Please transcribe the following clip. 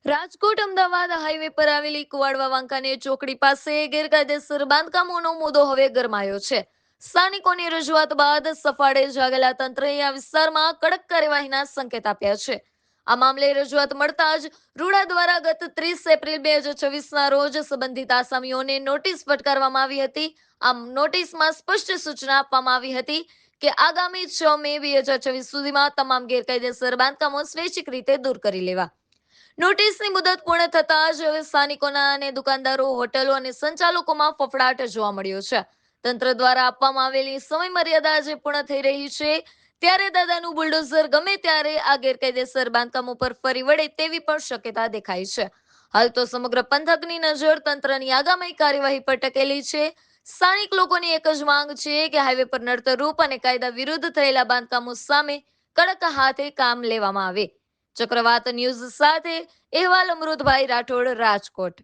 Rajkot Ahmedabad highway પર આવેલી કુવાડવા વાંકાનેર ચોકડી પાસે ગેરકાયદેસર બાંધકામોનો મુદ્દો હવે ગરમાયો છે. સ્થાનિકોની રજૂઆત બાદ સફાળે જાગેલા તંત્રએ આ વિસ્તારમાં કડક કાર્યવાહીના સંકેત આપ્યા છે. આ મામલે રજૂઆત મળતા જ રૂડા દ્વારા ગત 30 એપ્રિલ 2024ના રોજ સંબંધિત આસામીઓને નોટિસ ફટકારવામાં આવી હતી. આમ નોટિસમાં સ્પષ્ટ સૂચના આપવામાં આવી હતી કે આગામી 6 મે 2024 સુધીમાં તમામ ગેરકાયદેસર બાંધકામો સ્વૈચ્છિક રીતે દૂર કરી લેવા. નોટિસની મુદત પૂર્ણ થતાં જ હવે સ્થાનિકોના અને દુકાનદારો, હોટલો અને સંચાલકોમાં ફફડાટ જોવા મળ્યો છે. તંત્ર દ્વારા આપવામાં આવેલી સમય મર્યાદા આજે પૂર્ણ થઈ રહી છે, ત્યારે દાદાનું બુલડોઝર ગમે ત્યારે આ ગેરકાયદેસર બાંધકામો પર ફરી વળે તેવી પણ શક્યતા દેખાય છે. હાલ તો સમગ્ર પંથકની નજર તંત્રની આગામી કાર્યવાહી પર ટકેલી છે. સ્થાનિક લોકોની એક જ માંગ છે કે હાઈવે પર નડતરરૂપ અને કાયદા વિરુદ્ધ થયેલા બાંધકામો સામે કડક હાથે કામ લેવામાં આવે. ચક્રવાત ન્યૂઝ સાથે અહેવાલ અમૃતભાઈ રાઠોડ, રાજકોટ.